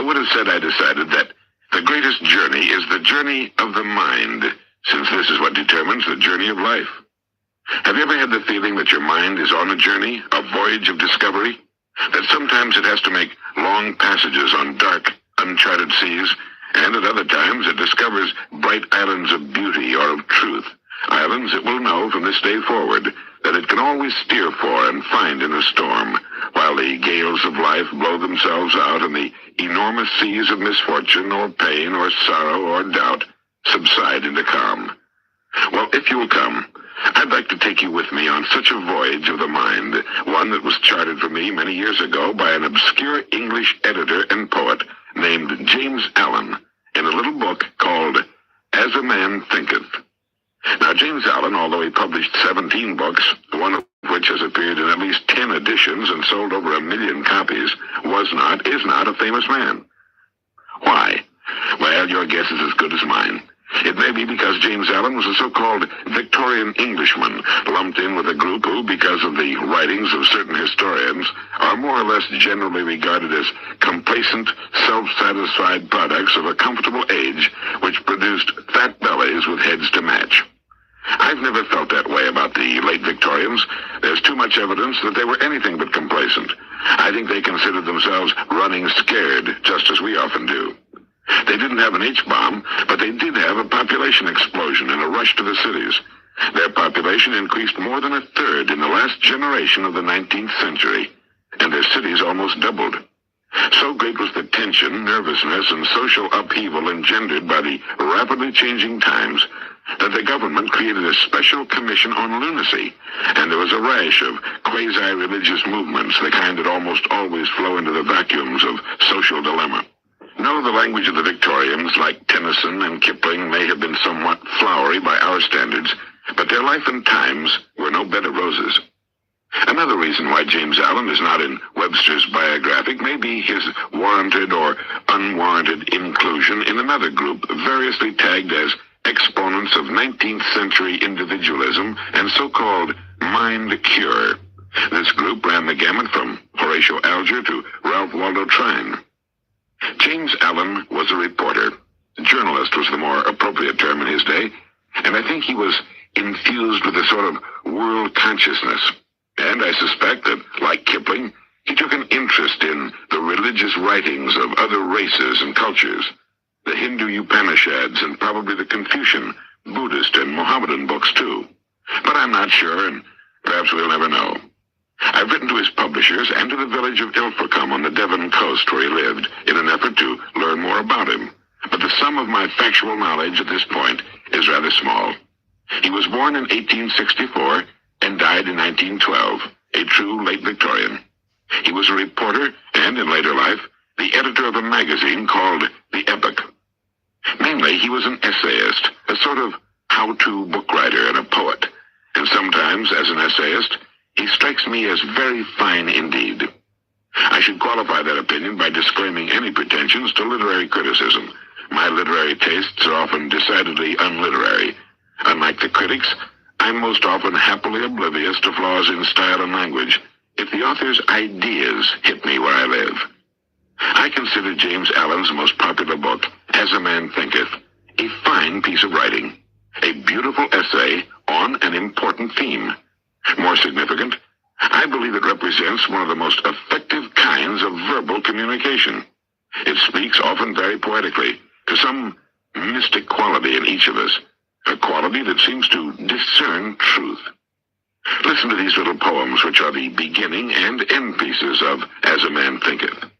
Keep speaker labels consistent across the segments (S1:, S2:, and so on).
S1: would have said I decided that the greatest journey is the journey of the mind, since this is what determines the journey of life. Have you ever had the feeling that your mind is on a journey, a voyage of discovery? That sometimes it has to make long passages on dark, uncharted seas, and at other times it discovers bright islands of beauty or of truth, islands it will know from this day forward that it can always steer for and find in a storm, while the gales of life blow themselves out and the enormous seas of misfortune or pain or sorrow or doubt subside into calm. Well, if you will come, I'd like to take you with me on such a voyage of the mind, one that was charted for me many years ago by an obscure English editor and poet named James Allen in a little book called As a Man Thinketh. Now, James Allen, although he published 17 books, one of which has appeared in at least 10 editions and sold over 1 million copies, is not a famous man. Why? Well, your guess is as good as mine. It may be because James Allen was a so-called Victorian Englishman, lumped in with a group who, because of the writings of certain historians, are more or less generally regarded as complacent, self-satisfied products of a comfortable age which produced fat bellies with heads to match. I've never felt that way about the late Victorians. There's too much evidence that they were anything but complacent. I think they considered themselves running scared, just as we often do. They didn't have an H-bomb, but they did have a population explosion and a rush to the cities. Their population increased more than a third in the last generation of the 19th century, and their cities almost doubled. So great was the tension, nervousness, and social upheaval engendered by the rapidly changing times that the government created a special commission on lunacy, and there was a rash of quasi-religious movements, the kind that almost always flow into the vacuums of social dilemma. No, the language of the Victorians, like Tennyson and Kipling, may have been somewhat flowery by our standards, but their life and times were no bed of roses. Another reason why James Allen is not in Webster's biographic may be his warranted or unwarranted inclusion in another group variously tagged as exponents of 19th century individualism and so-called mind cure. This group ran the gamut from Horatio Alger to Ralph Waldo Trine. James Allen was a reporter. Journalist was the more appropriate term in his day, and I think he was infused with a sort of world consciousness. And I suspect that, like Kipling, he took an interest in the religious writings of other races and cultures, the Hindu Upanishads, and probably the Confucian, Buddhist, and Mohammedan books, too. But I'm not sure, and perhaps we'll never know. I've written to his publishers and to the village of Ilfracombe on the Devon coast where he lived in an effort to learn more about him. But the sum of my factual knowledge at this point is rather small. He was born in 1864 and died in 1912, a true late Victorian. He was a reporter and, in later life, the editor of a magazine called The Epoch. Mainly, he was an essayist, a sort of how-to book writer and a poet. And sometimes, as an essayist, he strikes me as very fine indeed. I should qualify that opinion by disclaiming any pretensions to literary criticism. My literary tastes are often decidedly unliterary. Unlike the critics, I'm most often happily oblivious to flaws in style and language, if the author's ideas hit me where I live. I consider James Allen's most popular book, As a Man Thinketh, a fine piece of writing, a beautiful essay on an important theme. More significant, I believe it represents one of the most effective kinds of verbal communication. It speaks often very poetically to some mystic quality in each of us, a quality that seems to discern truth. Listen to these little poems, which are the beginning and end pieces of As a Man Thinketh.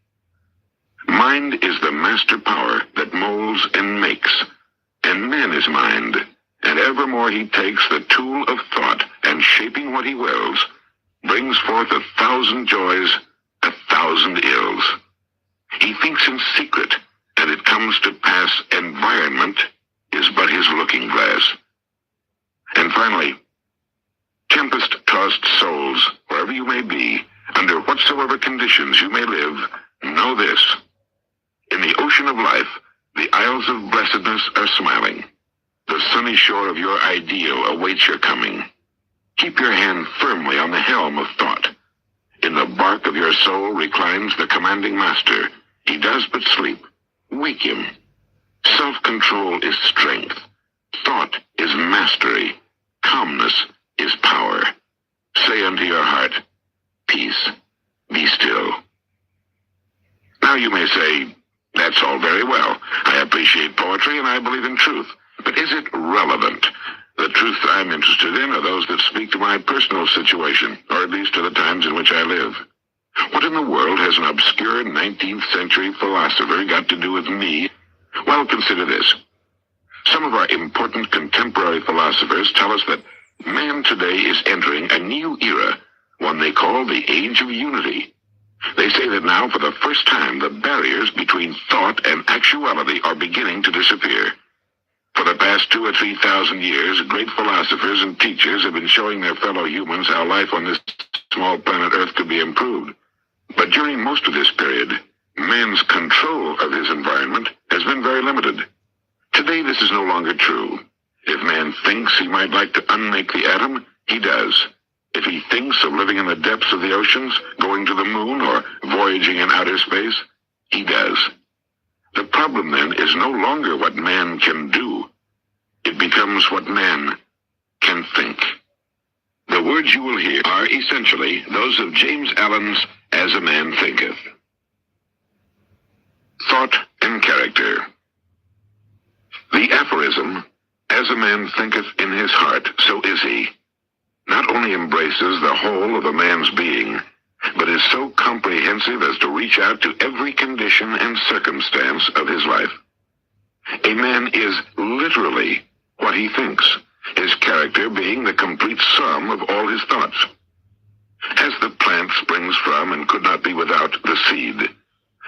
S1: Mind is the master power that molds and makes, and man is mind, and evermore he takes the tool of thought, and shaping what he wills, brings forth 1,000 joys, 1,000 ills. He thinks in secret, and it comes to pass environment is but his looking glass. And finally, tempest-tossed souls, wherever you may be, under whatsoever conditions you may live, know this. In the ocean of life, the isles of blessedness are smiling. The sunny shore of your ideal awaits your coming. Keep your hand firmly on the helm of thought. In the bark of your soul reclines the commanding master. He does but sleep. Wake him. Self-control is strength. Thought is mastery. Calmness is power. Say unto your heart, peace, be still. Now you may say, that's all very well. I appreciate poetry and I believe in truth. But is it relevant? The truths I'm interested in are those that speak to my personal situation, or at least to the times in which I live. What in the world has an obscure 19th century philosopher got to do with me? Well, consider this. Some of our important contemporary philosophers tell us that man today is entering a new era, one they call the Age of Unity. They say that now, for the first time, the barriers between thought and actuality are beginning to disappear. For the past 2,000 or 3,000 years, great philosophers and teachers have been showing their fellow humans how life on this small planet Earth could be improved. But during most of this period, man's control of his environment has been very limited. Today, this is no longer true. If man thinks he might like to unmake the atom, he does. If he thinks of living in the depths of the oceans, going to the moon, or voyaging in outer space, he does. The problem, then, is no longer what man can do. It becomes what man can think. The words you will hear are essentially those of James Allen's As a Man Thinketh. Thought and character. The aphorism, As a man thinketh in his heart, so is he, not only embraces the whole of a man's being, but is so comprehensive as to reach out to every condition and circumstance of his life. A man is literally what he thinks, his character being the complete sum of all his thoughts. As the plant springs from and could not be without the seed,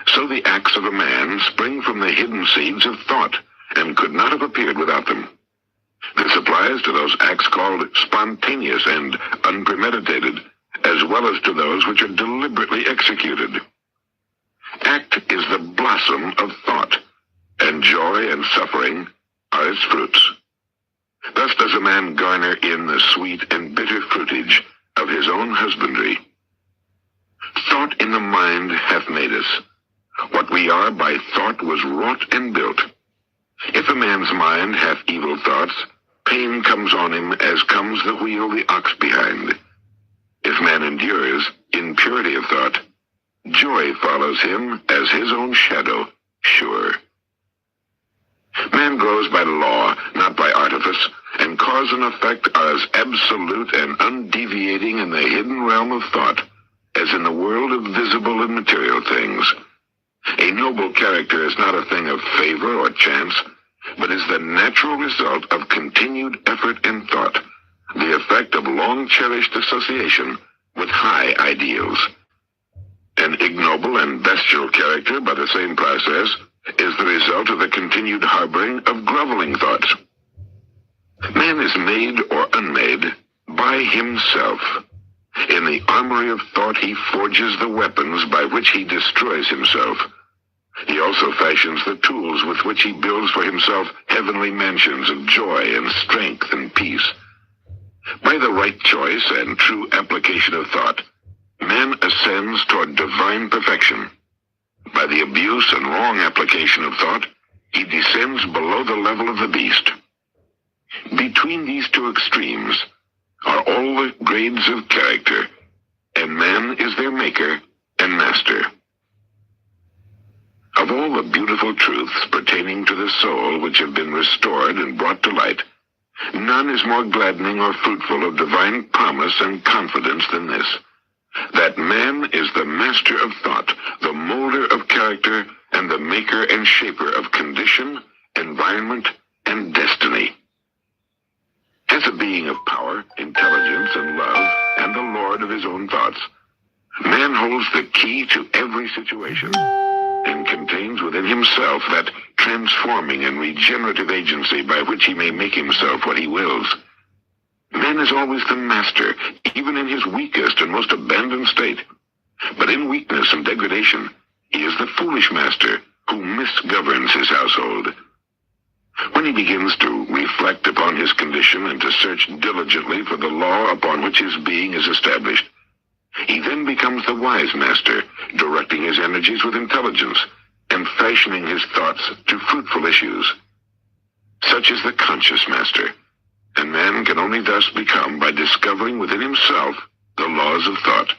S1: so the acts of a man spring from the hidden seeds of thought, and could not have appeared without them. This applies to those acts called spontaneous and unpremeditated, as well as to those which are deliberately executed. Act is the blossom of thought, and joy and suffering are its fruits. Thus does a man garner in the sweet and bitter fruitage of his own husbandry. Thought in the mind hath made us. What we are by thought was wrought and built. If a man's mind hath evil thoughts, pain comes on him as comes the wheel the ox behind. If man endures in purity of thought, joy follows him as his own shadow, sure. Man grows by law, not by artifice, and cause and effect are as absolute and undeviating in the hidden realm of thought as in the world of visible and material things. A noble character is not a thing of favor or chance, but is the natural result of continued effort and thought, the effect of long-cherished association with high ideals. An ignoble and bestial character, by the same process, is the result of the continued harboring of groveling thoughts. Man is made or unmade by himself. In the armory of thought he forges the weapons by which he destroys himself. He also fashions the tools with which he builds for himself heavenly mansions of joy and strength and peace. By the right choice and true application of thought, man ascends toward divine perfection. By the abuse and wrong application of thought, he descends below the level of the beast. Between these two extremes are all the grades of character, and man is their maker and master. Of all the beautiful truths pertaining to the soul which have been restored and brought to light, none is more gladdening or fruitful of divine promise and confidence than this, that man is the master of thought, the molder of character, and the maker and shaper of condition, environment, and destiny. As a being of power, intelligence, and love, and the lord of his own thoughts, man holds the key to every situation, and contains within himself that transforming and regenerative agency by which he may make himself what he wills. Man is always the master, even in his weakest and most abandoned state. But in weakness and degradation, he is the foolish master who misgoverns his household. When he begins to reflect upon his condition and to search diligently for the law upon which his being is established, he then becomes the wise master, directing his energies with intelligence, fashioning his thoughts to fruitful issues. Such is the conscious master, and man can only thus become by discovering within himself the laws of thought,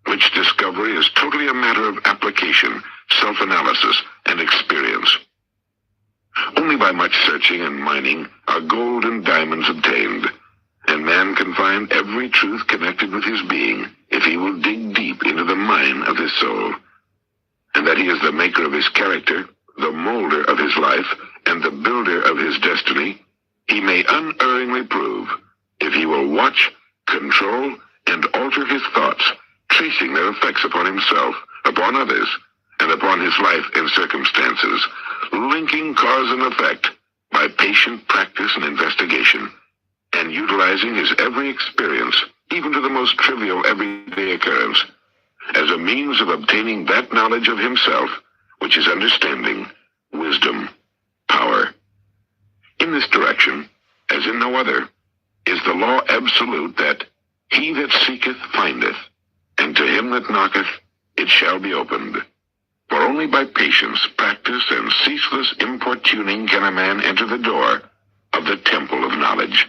S1: which discovery is totally a matter of application, self-analysis, and experience. Only by much searching and mining are gold and diamonds obtained, and man can find every truth connected with his being if he will dig deep into the mine of his soul, and that he is the maker of his character, the molder of his life, and the builder of his destiny, he may unerringly prove if he will watch, control, and alter his thoughts, tracing their effects upon himself, upon others, and upon his life and circumstances, linking cause and effect by patient practice and investigation, and utilizing his every experience, even to the most trivial everyday occurrence, as a means of obtaining that knowledge of himself which is understanding, wisdom, power. In this direction, as in no other, is the law absolute that he that seeketh findeth, and to him that knocketh it shall be opened. For only by patience, practice, and ceaseless importuning can a man enter the door of the temple of knowledge.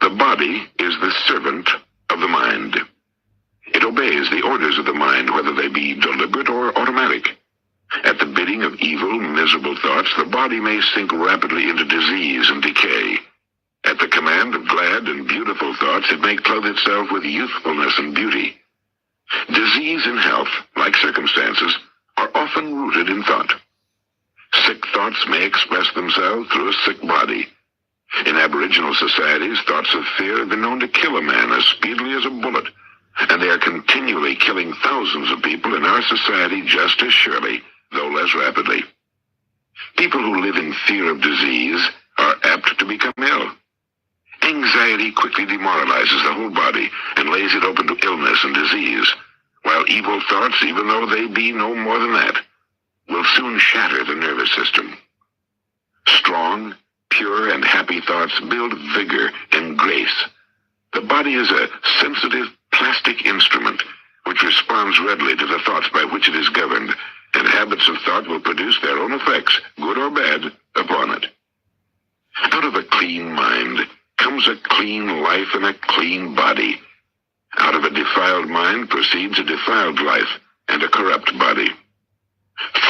S1: The body is the servant of the mind. It obeys the orders of the mind, whether they be deliberate or automatic. At the bidding of evil, miserable thoughts, the body may sink rapidly into disease and decay. At the command of glad and beautiful thoughts, it may clothe itself with youthfulness and beauty. Disease and health, like circumstances, are often rooted in thought. Sick thoughts may express themselves through a sick body. In aboriginal societies, thoughts of fear have been known to kill a man as speedily as a bullet, and they are continually killing thousands of people in our society just as surely, though less rapidly. People who live in fear of disease are apt to become ill. Anxiety quickly demoralizes the whole body and lays it open to illness and disease, while evil thoughts, even though they be no more than that, will soon shatter the nervous system. Strong, pure, and happy thoughts build vigor and grace. The body is a sensitive plastic instrument which responds readily to the thoughts by which it is governed, and habits of thought will produce their own effects, good or bad, upon it. Out of a clean mind comes a clean life and a clean body. Out of a defiled mind proceeds a defiled life and a corrupt body.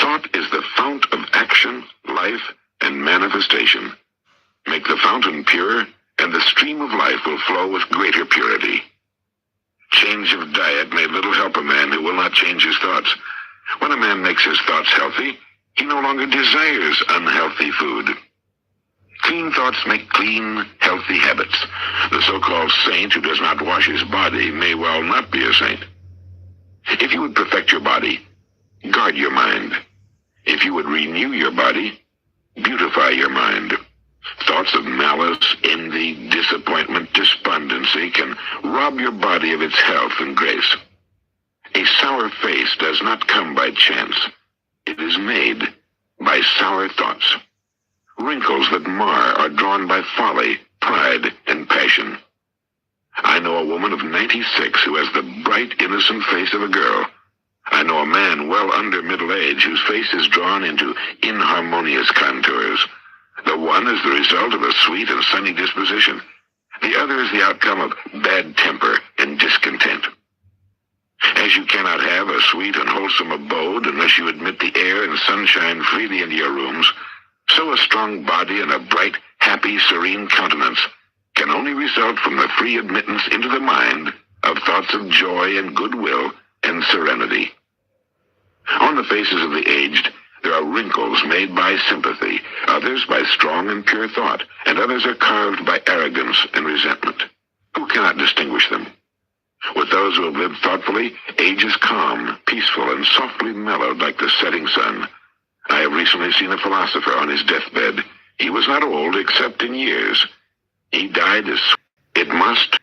S1: Thought is the fount of action, life, and manifestation. Make the fountain pure, and the stream of life will flow with greater purity. Change of diet may little help a man who will not change his thoughts. When a man makes his thoughts healthy, he no longer desires unhealthy food. Clean thoughts make clean, healthy habits. The so-called saint who does not wash his body may well not be a saint. If you would perfect your body, guard your mind. If you would renew your body, beautify your mind. Thoughts of malice, envy, disappointment, despondency can rob your body of its health and grace. A sour face does not come by chance. It is made by sour thoughts. Wrinkles that mar are drawn by folly, pride, and passion. I know a woman of 96 who has the bright, innocent face of a girl. I know a man well under middle age whose face is drawn into inharmonious contours. The one is the result of a sweet and sunny disposition. The other is the outcome of bad temper and discontent. As you cannot have a sweet and wholesome abode unless you admit the air and sunshine freely into your rooms, so a strong body and a bright, happy, serene countenance can only result from the free admittance into the mind of thoughts of joy and goodwill and serenity. On the faces of the aged, there are wrinkles made by sympathy, others by strong and pure thought, and others are carved by arrogance and resentment. Who cannot distinguish them? With those who have lived thoughtfully, age is calm, peaceful, and softly mellowed like the setting sun. I have recently seen a philosopher on his deathbed. He was not old except in years. He died as it must